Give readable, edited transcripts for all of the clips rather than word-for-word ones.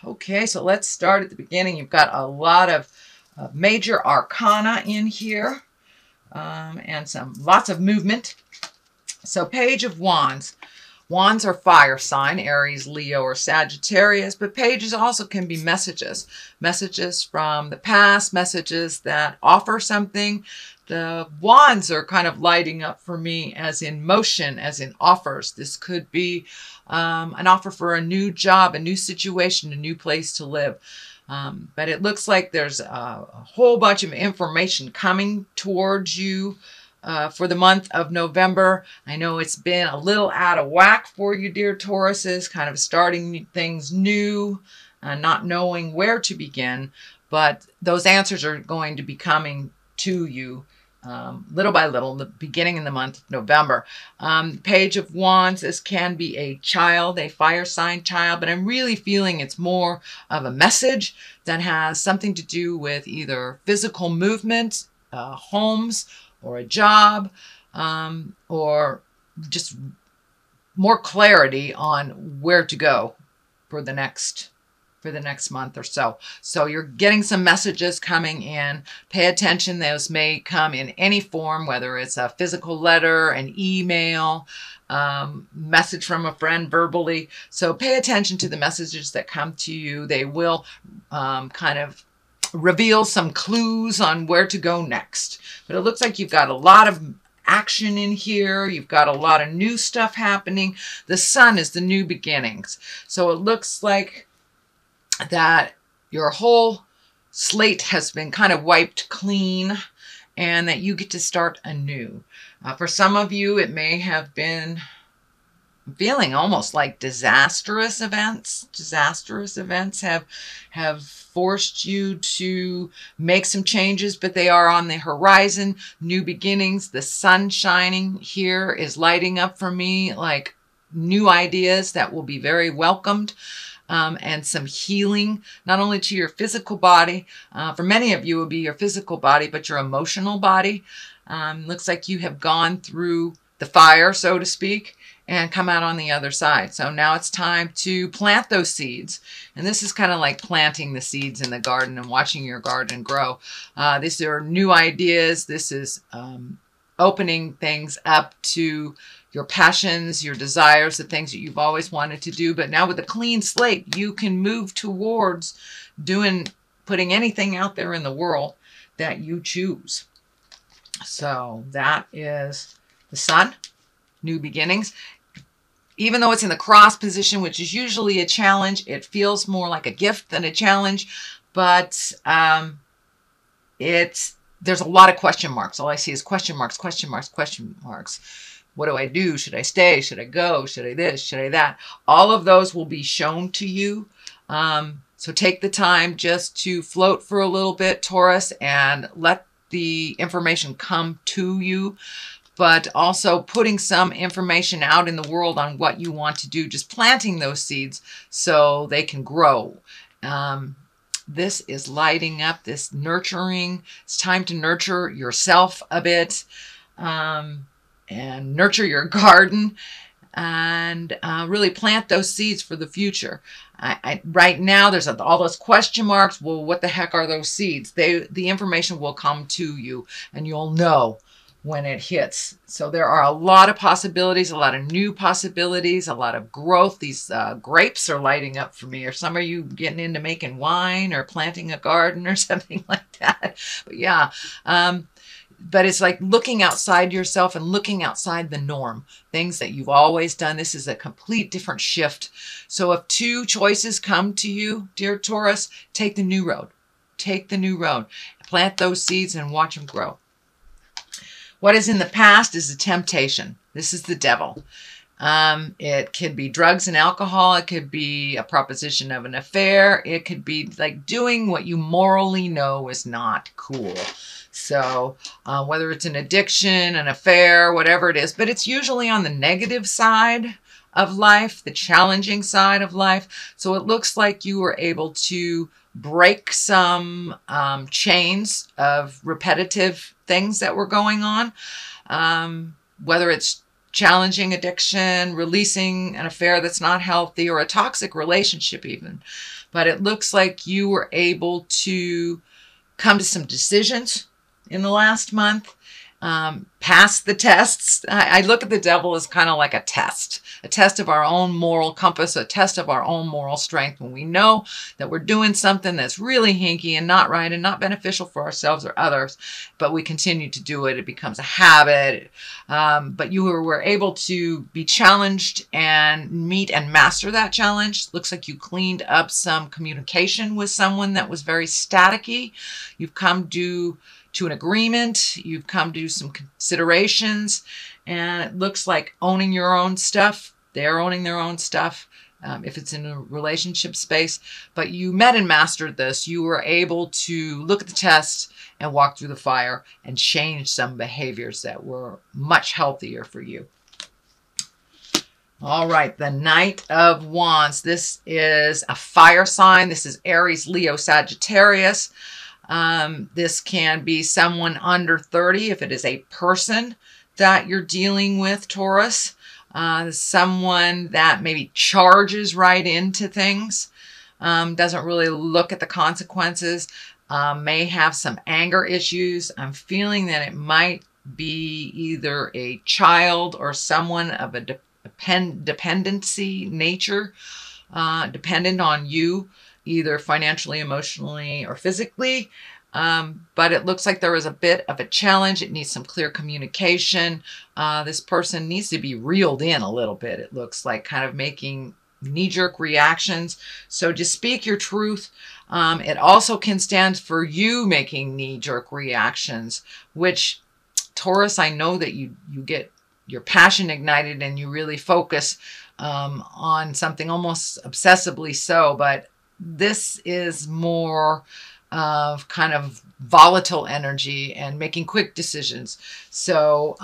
Okay, so let's start at the beginning. You've got a lot of major arcana in here and lots of movement. So Page of Wands. Wands are fire sign, Aries, Leo, or Sagittarius, but pages also can be messages. Messages from the past, messages that offer something. The wands are kind of lighting up for me as in motion, as in offers. This could be an offer for a new job, a new situation, a new place to live. But it looks like there's a whole bunch of information coming towards you for the month of November. I know it's been a little out of whack for you, dear Tauruses, kind of starting things new, not knowing where to begin, but those answers are going to be coming to you little by little, the beginning in the month of November. Page of Wands, this can be a child, a fire sign child, but I'm really feeling it's more of a message that has something to do with either physical movement, homes, or a job, or just more clarity on where to go for the next month or so. So you're getting some messages coming in. Pay attention. Those may come in any form, whether it's a physical letter, an email, message from a friend verbally. So pay attention to the messages that come to you. They will kind of reveal some clues on where to go next. But it looks like you've got a lot of action in here. You've got a lot of new stuff happening. The sun is the new beginnings. So it looks like that your whole slate has been kind of wiped clean and that you get to start anew. For some of you, it may have been feeling almost like disastrous events. Disastrous events have forced you to make some changes, but they are on the horizon. New beginnings. The sun shining here is lighting up for me like new ideas that will be very welcomed. And some healing, not only to your physical body. For many of you, it will be your physical body, but your emotional body. Looks like you have gone through the fire, so to speak, and come out on the other side. So now it's time to plant those seeds. And this is kind of like planting the seeds in the garden and watching your garden grow. These are new ideas. This is opening things up to your passions, your desires, the things that you've always wanted to do. But now with a clean slate, you can move towards putting anything out there in the world that you choose. So that is the sun, new beginnings. Even though it's in the cross position, which is usually a challenge, it feels more like a gift than a challenge. But there's a lot of question marks. All I see is question marks, question marks, question marks. What do I do? Should I stay? Should I go? Should I this? Should I that? All of those will be shown to you. So take the time just to float for a little bit, Taurus, and let the information come to you. But also putting some information out in the world on what you want to do, just planting those seeds so they can grow. This is lighting up, this nurturing. It's time to nurture yourself a bit and nurture your garden and really plant those seeds for the future. Right now, there's all those question marks. Well, what the heck are those seeds? The information will come to you and you'll know when it hits. So there are a lot of possibilities, a lot of new possibilities, a lot of growth. These grapes are lighting up for me. Or some of you getting into making wine or planting a garden or something like that. But yeah, but it's like looking outside yourself and looking outside the norm. Things that you've always done. This is a complete different shift. So if two choices come to you, dear Taurus, take the new road. Take the new road. Plant those seeds and watch them grow. What is in the past is a temptation. This is the devil. It could be drugs and alcohol. It could be a proposition of an affair. It could be like doing what you morally know is not cool. So whether it's an addiction, an affair, whatever it is, but it's usually on the negative side of life, the challenging side of life. So it looks like you were able to break some chains of repetitive things that were going on, whether it's challenging addiction, releasing an affair that's not healthy, or a toxic relationship even. But it looks like you were able to come to some decisions in the last month, pass the tests. I look at the devil as kind of like a test of our own moral compass, a test of our own moral strength. When we know that we're doing something that's really hinky and not right and not beneficial for ourselves or others, but we continue to do it, it becomes a habit. But you were able to be challenged and meet and master that challenge. Looks like you cleaned up some communication with someone that was very staticky. You've come to an agreement, you've come to some considerations, and it looks like owning your own stuff. They're owning their own stuff, if it's in a relationship space. But you met and mastered this. You were able to look at the test and walk through the fire and change some behaviors that were much healthier for you. All right, the Knight of Wands. This is a fire sign. This is Aries, Leo, Sagittarius. This can be someone under 30 if it is a person that you're dealing with, Taurus. Someone that maybe charges right into things, doesn't really look at the consequences, may have some anger issues. I'm feeling that it might be either a child or someone of a dependency nature, dependent on you, either financially, emotionally, or physically. But it looks like there is a bit of a challenge. It needs some clear communication. This person needs to be reeled in a little bit. It looks like kind of making knee-jerk reactions. So just speak your truth. It also can stand for you making knee-jerk reactions, which, Taurus, I know that you get your passion ignited and you really focus on something almost obsessively so, but this is more of kind of volatile energy and making quick decisions. So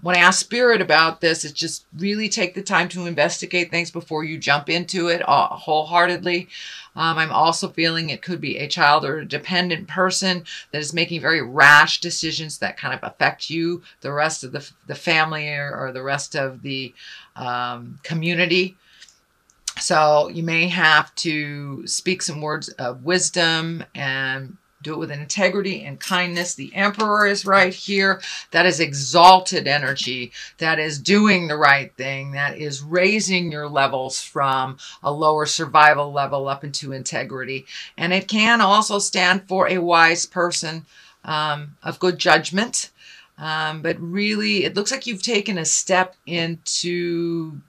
when I ask Spirit about this, it's just really take the time to investigate things before you jump into it wholeheartedly. I'm also feeling it could be a child or a dependent person that is making very rash decisions that kind of affect you, the rest of the family, or the rest of the community. So you may have to speak some words of wisdom and do it with integrity and kindness. The Emperor is right here. That is exalted energy. That is doing the right thing. That is raising your levels from a lower survival level up into integrity. And it can also stand for a wise person of good judgment. But really, it looks like you've taken a step into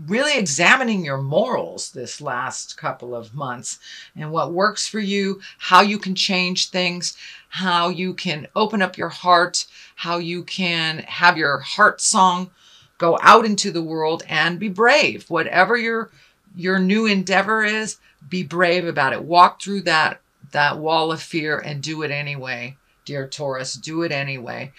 really examining your morals this last couple of months and what works for you, how you can change things, how you can open up your heart, how you can have your heart song go out into the world and be brave. Whatever your new endeavor is, be brave about it. Walk through that wall of fear and do it anyway, dear Taurus. Do it anyway.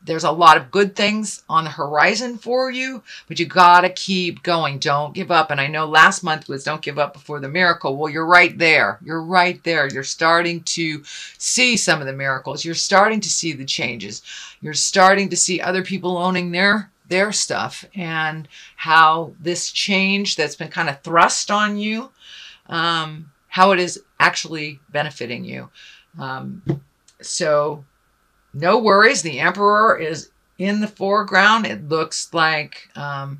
There's a lot of good things on the horizon for you, but you gotta keep going. Don't give up. And I know last month was don't give up before the miracle. Well, you're right there. You're right there. You're starting to see some of the miracles. You're starting to see the changes. You're starting to see other people owning their stuff, and how this change that's been kind of thrust on you, how it is actually benefiting you. So no worries. The Emperor is in the foreground. It looks like a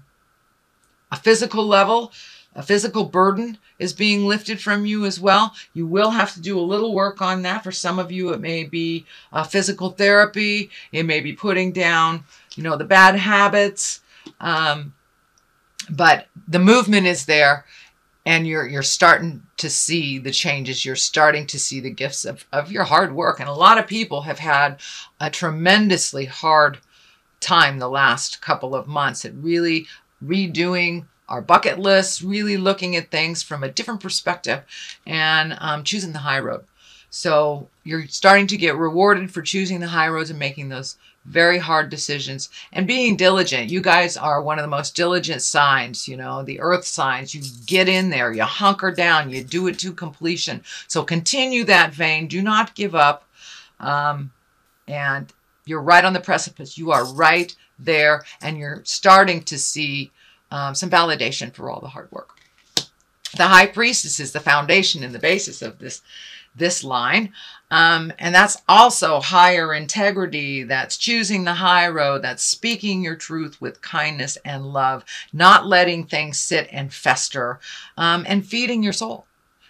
physical level, a physical burden is being lifted from you as well. You will have to do a little work on that. For some of you, it may be physical therapy. It may be putting down, the bad habits. But the movement is there. And you're starting to see the changes. You're starting to see the gifts of your hard work. And a lot of people have had a tremendously hard time the last couple of months at really redoing our bucket lists, really looking at things from a different perspective, and choosing the high road. So you're starting to get rewarded for choosing the high roads and making those very hard decisions and being diligent. You guys are one of the most diligent signs, the earth signs. You get in there, you hunker down, you do it to completion. So continue that vein. Do not give up. And you're right on the precipice. You are right there, and you're starting to see some validation for all the hard work. The High Priestess is the foundation and the basis of this line. And that's also higher integrity. That's choosing the high road. That's speaking your truth with kindness and love, not letting things sit and fester, and feeding your soul.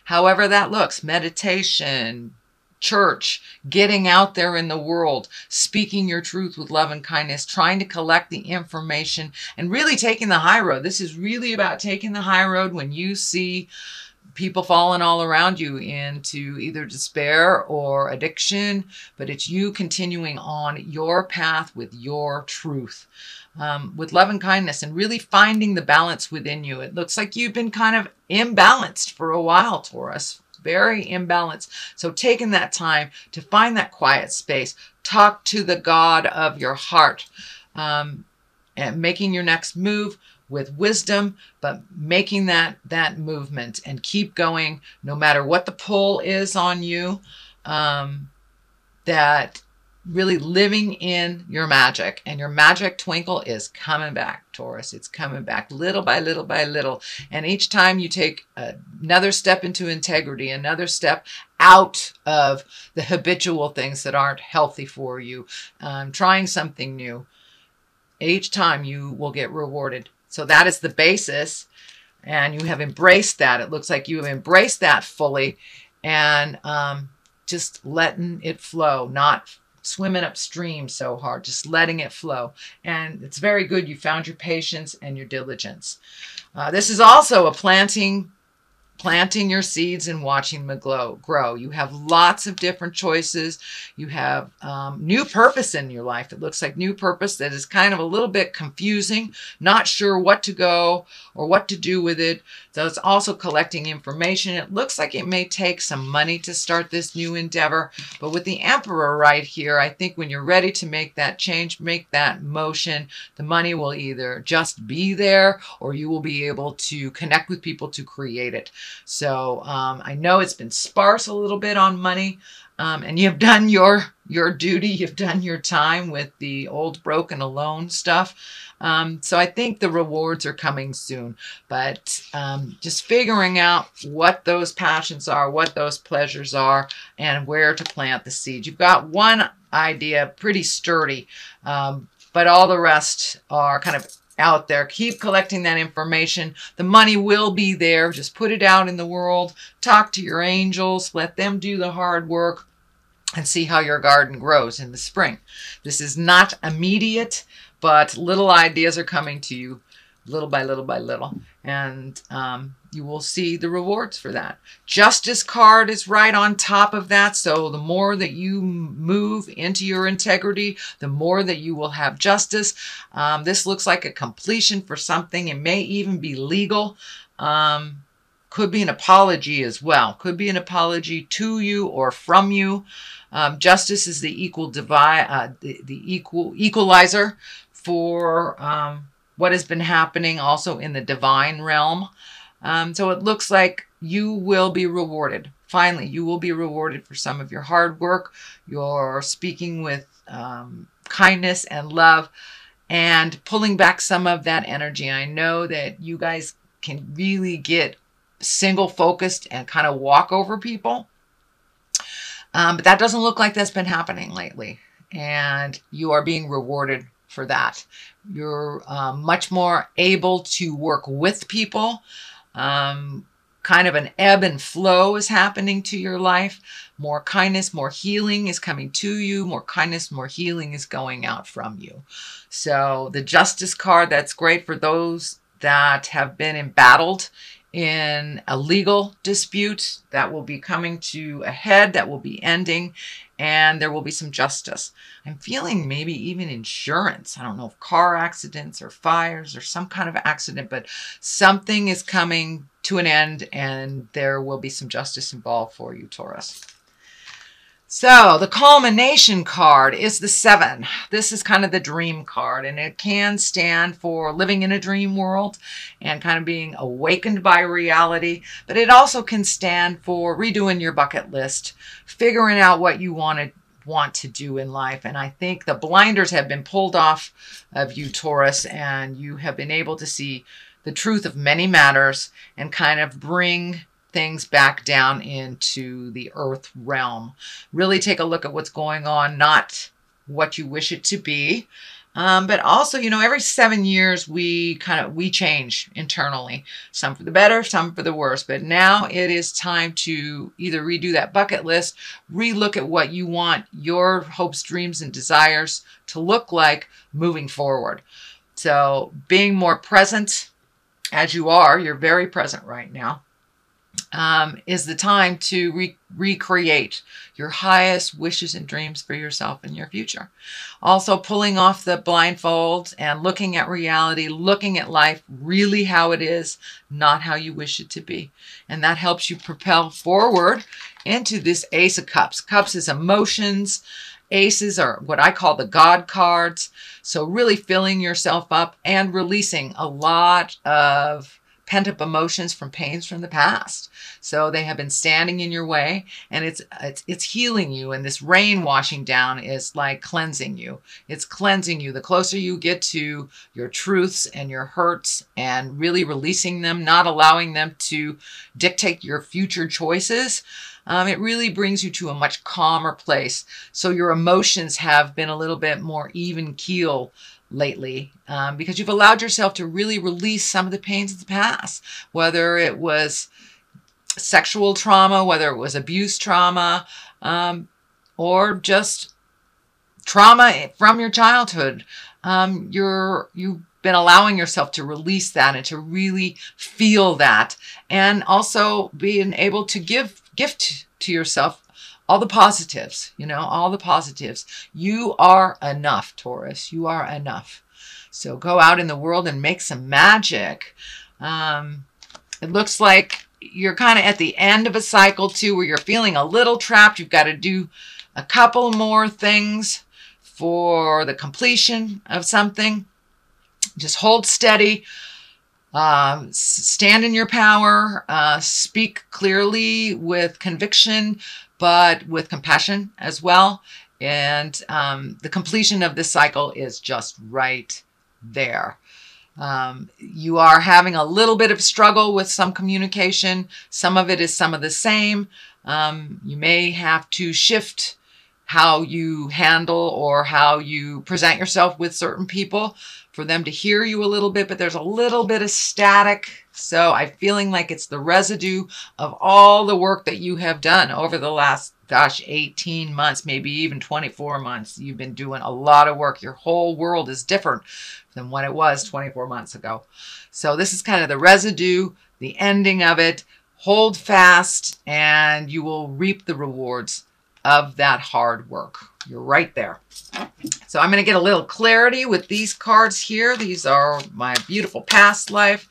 However that looks, meditation, church, getting out there in the world, speaking your truth with love and kindness, trying to collect the information, and really taking the high road. This is really about taking the high road when you see people falling all around you into either despair or addiction, but it's you continuing on your path with your truth, with love and kindness, and really finding the balance within you. It looks like you've been kind of imbalanced for a while, Taurus. Very imbalanced. So taking that time to find that quiet space, talk to the God of your heart, and making your next move with wisdom, but making that movement and keep going no matter what the pull is on you, that really living in your magic, and your magic twinkle is coming back, Taurus. It's coming back little by little by little. And each time you take another step into integrity, another step out of the habitual things that aren't healthy for you, trying something new, each time you will get rewarded. So that is the basis, and you have embraced that. It looks like you have embraced that fully, and just letting it flow, not swimming upstream so hard, just letting it flow. And it's very good. You found your patience and your diligence. This is also a planting your seeds and watching them grow. You have lots of different choices. You have new purpose in your life. It looks like new purpose that is kind of a little bit confusing, not sure what to go or what to do with it. So it's also collecting information. It looks like it may take some money to start this new endeavor, but with the Emperor right here, I think when you're ready to make that change, make that motion, the money will either just be there, or you will be able to connect with people to create it. So I know it's been sparse a little bit on money, and you've done your duty. You've done your time with the old, broken, alone stuff. So I think the rewards are coming soon, but just figuring out what those passions are, what those pleasures are, and where to plant the seed. You've got one idea pretty sturdy, but all the rest are kind of out there. Keep collecting that information. The money will be there. Just put it out in the world. Talk to your angels. Let them do the hard work, and see how your garden grows in the spring. This is not immediate, but little ideas are coming to you little by little by little, and you will see the rewards for that. Justice card is right on top of that, so the more that you move into your integrity, the more that you will have justice. This looks like a completion for something. It may even be legal. Could be an apology as well. Could be an apology to you or from you. Justice is the equalizer for what has been happening also in the divine realm. So it looks like you will be rewarded. Finally, you will be rewarded for some of your hard work, your speaking with kindness and love, and pulling back some of that energy. I know that you guys can really get single focused and kind of walk over people. But that doesn't look like that's been happening lately. And you are being rewarded for that. You're much more able to work with people. Kind of an ebb and flow is happening to your life. More kindness, more healing is coming to you. More kindness, more healing is going out from you. So the Justice card, that's great for those that have been embattled in a legal dispute that will be coming to a head, that will be ending, and there will be some justice. I'm feeling maybe even insurance. I don't know if car accidents or fires or some kind of accident, but something is coming to an end, and there will be some justice involved for you, Taurus. So the culmination card is the 7. This is kind of the dream card, and it can stand for living in a dream world and kind of being awakened by reality. But it also can stand for redoing your bucket list, figuring out what you want to want to do in life. And I think the blinders have been pulled off of you, Taurus, and you have been able to see the truth of many matters and kind of bring things back down into the earth realm. Really take a look at what's going on, not what you wish it to be. But also, you know, every 7 years we change internally, some for the better, some for the worse. But now it is time to either redo that bucket list, relook at what you want your hopes, dreams, and desires to look like moving forward. So being more present, as you are, you're very present right now, is the time to recreate your highest wishes and dreams for yourself and your future. Also pulling off the blindfolds and looking at reality, looking at life really how it is, not how you wish it to be. And that helps you propel forward into this Ace of Cups. Cups is emotions. Aces are what I call the God cards. So really filling yourself up and releasing a lot of pent-up emotions from pains from the past. So they have been standing in your way, and it's healing you, and this rain washing down is like cleansing you. It's cleansing you. The closer you get to your truths and your hurts and really releasing them, not allowing them to dictate your future choices, it really brings you to a much calmer place. So your emotions have been a little bit more even keel lately, because you've allowed yourself to really release some of the pains of the past, whether it was sexual trauma, whether it was abuse trauma, or just trauma from your childhood. You've been allowing yourself to release that and to really feel that, and also being able to gift to yourself all the positives, you know, all the positives. You are enough, Taurus. You are enough. So go out in the world and make some magic. It looks like you're kind of at the end of a cycle too, where you're feeling a little trapped. You've got to do a couple more things for the completion of something. Just hold steady. Stand in your power. Speak clearly with conviction, but with compassion as well. And the completion of this cycle is just right there. You are having a little bit of struggle with some communication. Some of it is some of the same. You may have to shift how you handle or how you present yourself with certain people for them to hear you a little bit, but there's a little bit of static. So I'm feeling like it's the residue of all the work that you have done over the last, 18 months, maybe even 24 months. You've been doing a lot of work. Your whole world is different than what it was 24 months ago. So this is kind of the residue, the ending of it. Hold fast and you will reap the rewards of that hard work. You're right there. So I'm going to get a little clarity with these cards here. These are my beautiful past life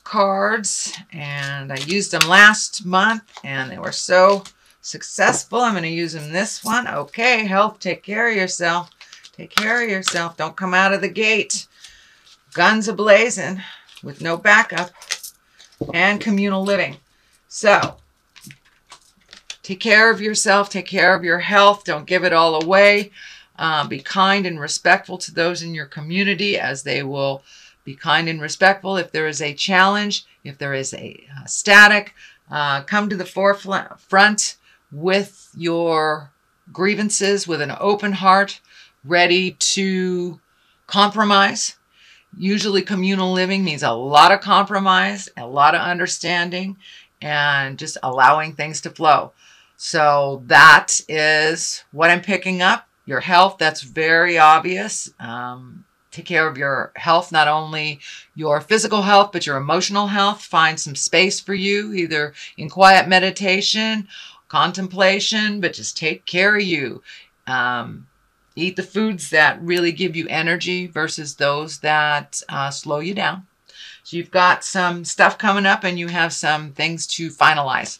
cards, and I used them last month and they were so successful. I'm going to use them this one. Okay, health, take care of yourself. Take care of yourself. Don't come out of the gate guns a-blazing with no backup. And communal living. So take care of yourself. Take care of your health. Don't give it all away. Be kind and respectful to those in your community, as they will be kind and respectful. If there is a challenge, if there is a static, come to the forefront with your grievances with an open heart, ready to compromise. Usually communal living means a lot of compromise, a lot of understanding, and just allowing things to flow. So that is what I'm picking up. Your health, that's very obvious. Take care of your health, not only your physical health, but your emotional health. Find some space for you, either in quiet meditation, contemplation, but just take care of you. Eat the foods that really give you energy versus those that slow you down. So you've got some stuff coming up and you have some things to finalize.